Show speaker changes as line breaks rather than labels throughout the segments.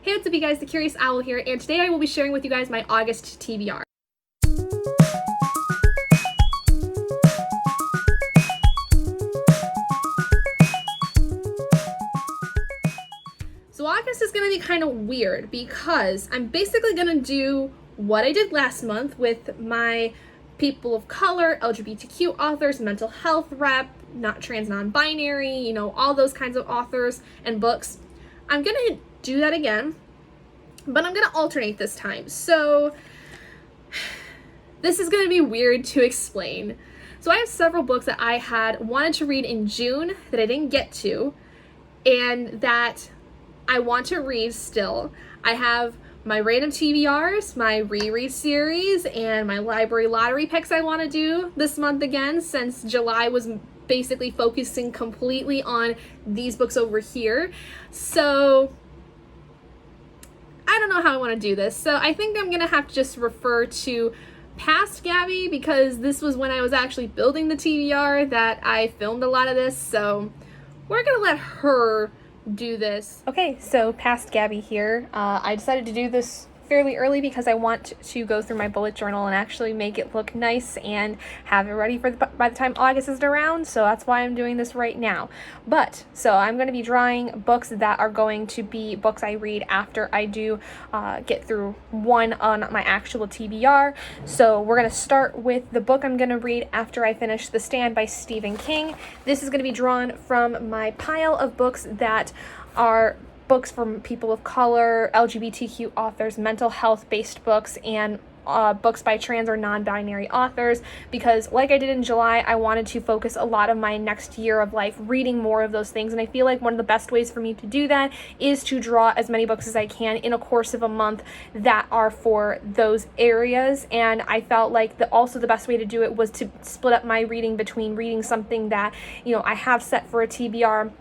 Hey, what's up you guys, the Curious Owl here, and today I will be sharing with you guys my August TBR. So August is going to be kind of weird because I'm basically going to do what I did last month with my people of color, LGBTQ authors, mental health rep, not trans, non-binary, all those kinds of authors and books. I'm going to do that again, but I'm going to alternate this time. So this is going to be weird to explain. So I have several books that I had wanted to read in June that I didn't get to, and that I want to read still. I have my random TBRs, my reread series, and my library lottery picks I want to do this month again, since July was basically focusing completely on these books over here. So I don't know how I want to do this. So I think I'm going to have to just refer to past Gabby, because this was when I was actually building the TBR that I filmed a lot of this. So we're going to let her do this. Okay, so past Gabby here. I decided to do this fairly early because I want to go through my bullet journal and actually make it look nice and have it ready for by the time August is around, so that's why I'm doing this right now. So I'm going to be drawing books that are going to be books I read after I do get through one on my actual TBR. So we're going to start with the book I'm going to read after I finish The Stand by Stephen King. This is going to be drawn from my pile of books that are books from people of color, LGBTQ authors, mental health based books, and books by trans or non-binary authors, because like I did in July, I wanted to focus a lot of my next year of life reading more of those things, and I feel like one of the best ways for me to do that is to draw as many books as I can in a course of a month that are for those areas. And I felt like also the best way to do it was to split up my reading between reading something that I have set for a TBR,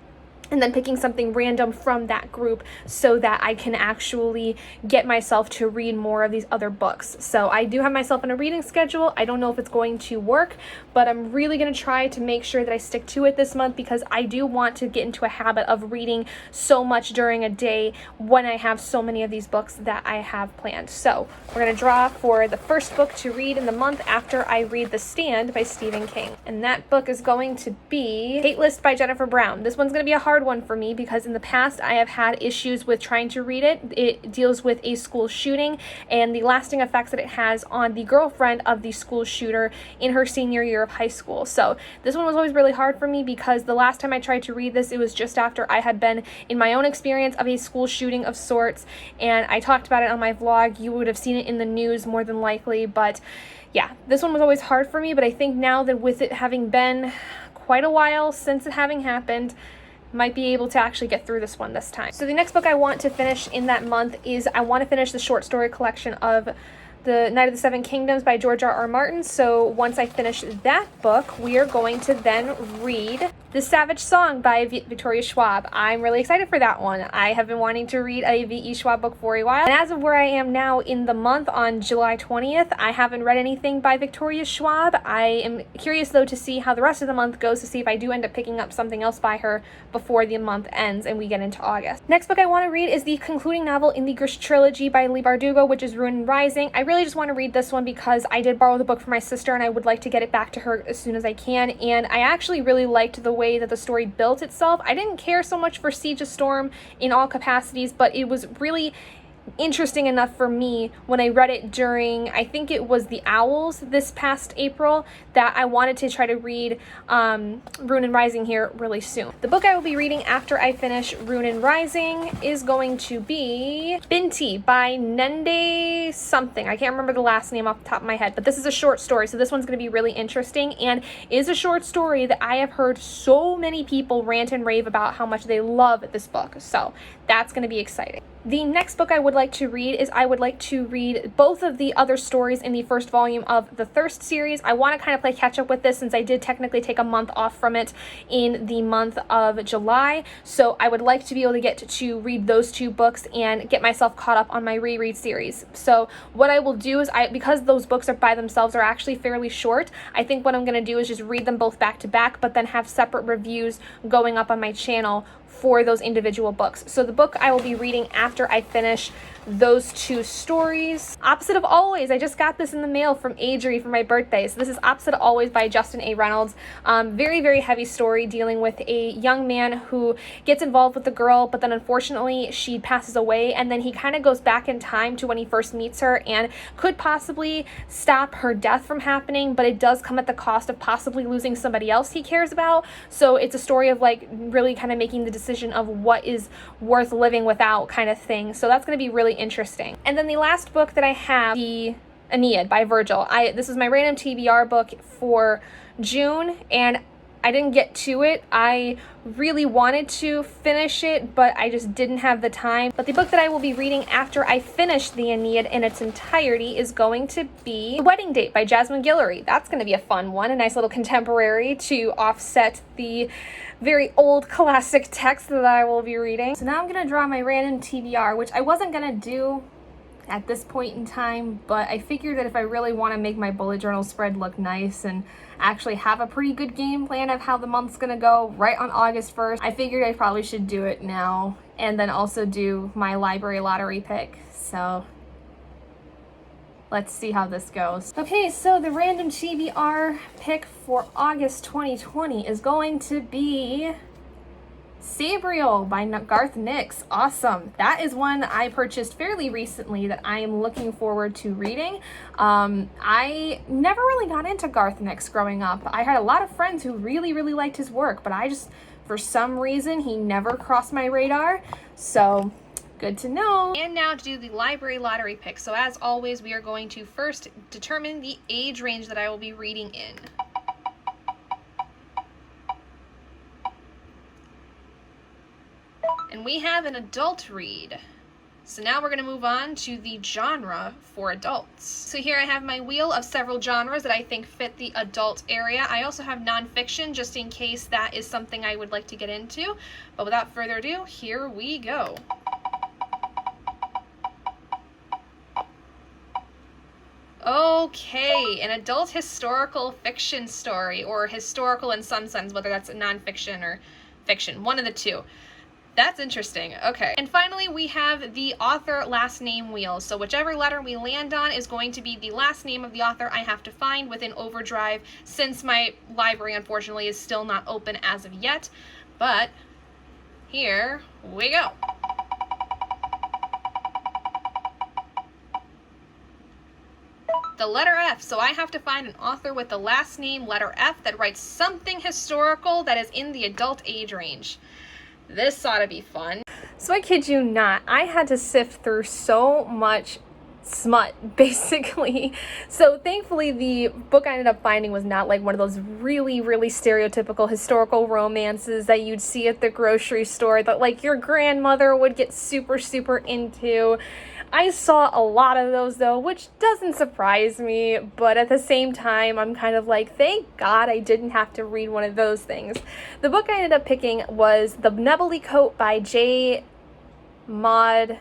and then picking something random from that group so that I can actually get myself to read more of these other books. So I do have myself in a reading schedule. I don't know if it's going to work, but I'm really going to try to make sure that I stick to it this month, because I do want to get into a habit of reading so much during a day when I have so many of these books that I have planned. So we're going to draw for the first book to read in the month after I read The Stand by Stephen King. And that book is going to be Hate List by Jennifer Brown. This one's going to be a hard one for me because in the past I have had issues with trying to read it. It deals with a school shooting and the lasting effects that it has on the girlfriend of the school shooter in her senior year of high school. So this one was always really hard for me because the last time I tried to read this, it was just after I had been in my own experience of a school shooting of sorts, and I talked about it on my vlog. You would have seen it in the news more than likely, but yeah, this one was always hard for me. But I think now that with it having been quite a while since it having happened, might be able to actually get through this one this time. So the next book I want to finish in that month is I want to finish the short story collection of The Night of the Seven Kingdoms by George R.R. Martin. So once I finish that book, we are going to then read The Savage Song by Victoria Schwab. I'm really excited for that one. I have been wanting to read a V.E. Schwab book for a while. And as of where I am now in the month, on July 20th, I haven't read anything by Victoria Schwab. I am curious though to see how the rest of the month goes, to see if I do end up picking up something else by her before the month ends and we get into August. Next book I want to read is the concluding novel in the Grish trilogy by Leigh Bardugo, which is Ruin Rising. I really just want to read this one because I did borrow the book from my sister and I would like to get it back to her as soon as I can, and I actually really liked the way that the story built itself. I didn't care so much for Siege of Storm in all capacities, but it was really interesting enough for me when I read it during, I think it was the Owls this past April, that I wanted to try to read Ruin and Rising here really soon. The book I will be reading after I finish Ruin and Rising is going to be Binti by Nende something. I can't remember the last name off the top of my head, but this is a short story, so this one's going to be really interesting, and is a short story that I have heard so many people rant and rave about how much they love this book, so that's going to be exciting. The next book I would like to read is I would like to read both of the other stories in the first volume of the Thirst series. I want to kind of play catch up with this since I did technically take a month off from it in the month of July. So I would like to be able to get to read those two books and get myself caught up on my reread series. So what I will do is, because those books are by themselves are actually fairly short, I think what I'm going to do is just read them both back to back, but then have separate reviews going up on my channel for those individual books. So the book I will be reading after I finish those 2 stories. Opposite of Always. I just got this in the mail from Adri for my birthday. So this is Opposite of Always by Justin A. Reynolds. Very, very heavy story dealing with a young man who gets involved with a girl, but then unfortunately she passes away, and then he kind of goes back in time to when he first meets her and could possibly stop her death from happening, but it does come at the cost of possibly losing somebody else he cares about. So it's a story of like really kind of making the decision of what is worth living without kind of thing. So that's going to be really interesting. And then the last book that I have, the Aeneid by Virgil. This is my random TBR book for June, and I didn't get to it. I really wanted to finish it, but I just didn't have the time. But the book that I will be reading after I finish the Aeneid in its entirety is going to be The Wedding Date by Jasmine Guillory. That's going to be a fun one, a nice little contemporary to offset the very old classic text that I will be reading. So now I'm going to draw my random TBR, which I wasn't going to do at this point in time, but I figured that if I really want to make my bullet journal spread look nice and actually have a pretty good game plan of how the month's gonna go right on August 1st, I figured I probably should do it now and then also do my library lottery pick. So let's see how this goes. Okay, so the random TBR pick for August 2020 is going to be Sabriel by Garth Nix. Awesome. That is one I purchased fairly recently that I am looking forward to reading. I never really got into Garth Nix growing up. I had a lot of friends who really, really liked his work, but I just, for some reason, he never crossed my radar. So good to know. And now to do the library lottery pick. So as always, we are going to first determine the age range that I will be reading in. And we have an adult read. So now we're going to move on to the genre for adults. So here I have my wheel of several genres that I think fit the adult area. I also have nonfiction just in case that is something I would like to get into. But without further ado, here we go. Okay, an adult historical fiction story, or historical in some sense, whether that's nonfiction or fiction, one of the two. That's interesting. Okay. And finally, we have the author last name wheel. So whichever letter we land on is going to be the last name of the author I have to find within Overdrive, since my library, unfortunately, is still not open as of yet. But here we go. The letter F. So I have to find an author with the last name letter F that writes something historical that is in the adult age range. This ought to be fun. So I kid you not, I had to sift through so much smut, basically. So thankfully the book I ended up finding was not like one of those really, really stereotypical historical romances that you'd see at the grocery store that like your grandmother would get super, super into. I saw a lot of those though, which doesn't surprise me, but at the same time, I'm kind of like, thank God I didn't have to read one of those things. The book I ended up picking was The Nebely Coat by J. Maud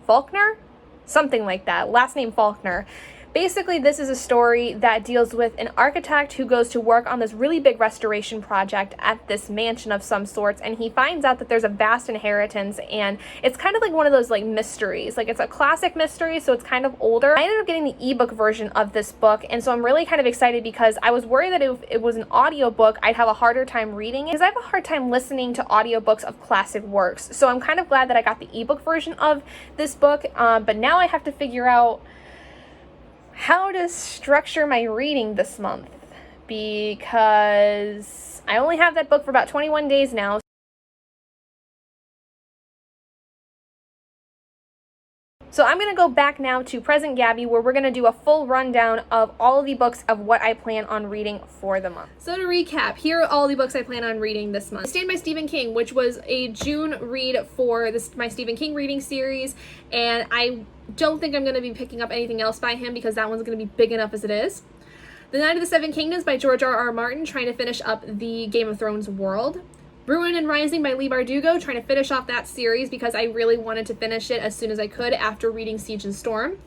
Faulkner? Something like that, last name Faulkner. Basically, this is a story that deals with an architect who goes to work on this really big restoration project at this mansion of some sorts, and he finds out that there's a vast inheritance, and it's kind of like one of those like mysteries. Like it's a classic mystery, so it's kind of older. I ended up getting the ebook version of this book, and so I'm really kind of excited because I was worried that if it was an audiobook, I'd have a harder time reading it, because I have a hard time listening to audiobooks of classic works. So I'm kind of glad that I got the ebook version of this book, but now I have to figure out how to structure my reading this month, because I only have that book for about 21 days now. So I'm going to go back now to Present Gabby, where we're going to do a full rundown of all of the books of what I plan on reading for the month. So to recap, here are all the books I plan on reading this month. Stand by Stephen King, which was a June read for my Stephen King reading series, and I don't think I'm going to be picking up anything else by him because that one's going to be big enough as it is. The Knight of the Seven Kingdoms by George R.R. Martin, trying to finish up the Game of Thrones world. Ruin and Rising by Leigh Bardugo, trying to finish off that series because I really wanted to finish it as soon as I could after reading Siege and Storm.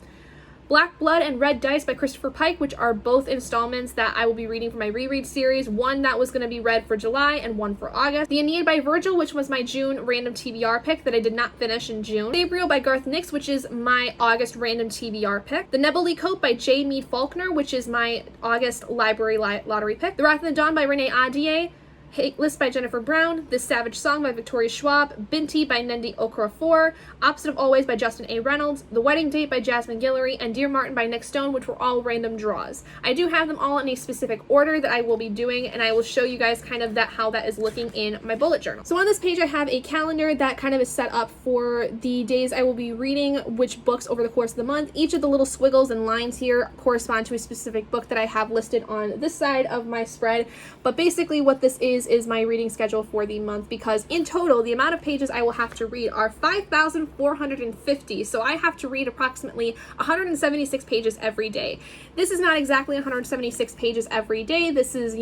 Black Blood and Red Dice by Christopher Pike, which are both installments that I will be reading for my reread series. One that was going to be read for July and one for August. The Aeneid by Virgil, which was my June random TBR pick that I did not finish in June. Gabriel by Garth Nix, which is my August random TBR pick. The Nebulae Coat by J. Mead Faulkner, which is my August library lottery pick. The Wrath of the Dawn by Renee Ahdieh. Hate List by Jennifer Brown, This Savage Song by Victoria Schwab, Binti by Nendi Okorafor, Opposite of Always by Justin A. Reynolds, The Wedding Date by Jasmine Guillory, and Dear Martin by Nick Stone, which were all random draws. I do have them all in a specific order that I will be doing, and I will show you guys kind of how that is looking in my bullet journal. So on this page I have a calendar that kind of is set up for the days I will be reading which books over the course of the month. Each of the little squiggles and lines here correspond to a specific book that I have listed on this side of my spread, but basically what this is my reading schedule for the month, because in total the amount of pages I will have to read are 5,450, so I have to read approximately 176 pages every day. This is not exactly 176 pages every day. This is,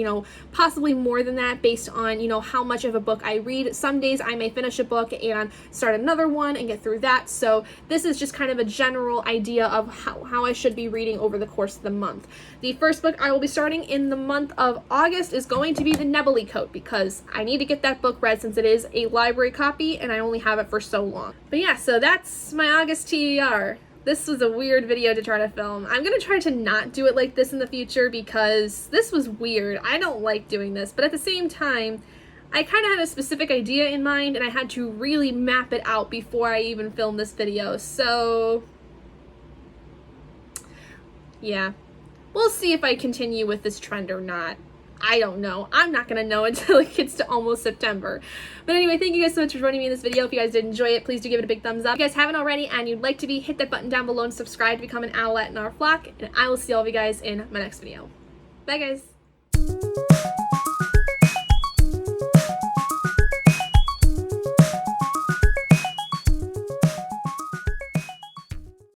possibly more than that based on, how much of a book I read. Some days I may finish a book and start another one and get through that, so this is just kind of a general idea of how I should be reading over the course of the month. The first book I will be starting in the month of August is going to be The Nebulae Coat, because I need to get that book read since it is a library copy and I only have it for so long. But yeah, so that's my August TBR. This was a weird video to try to film. I'm going to try to not do it like this in the future because this was weird. I don't like doing this, but at the same time, I kind of had a specific idea in mind and I had to really map it out before I even filmed this video. So yeah, we'll see if I continue with this trend or not. I don't know. I'm not going to know until it gets to almost September. But anyway, thank you guys so much for joining me in this video. If you guys did enjoy it, please do give it a big thumbs up. If you guys haven't already and you'd like to be, hit that button down below and subscribe to become an owlet in our flock. And I will see all of you guys in my next video. Bye, guys.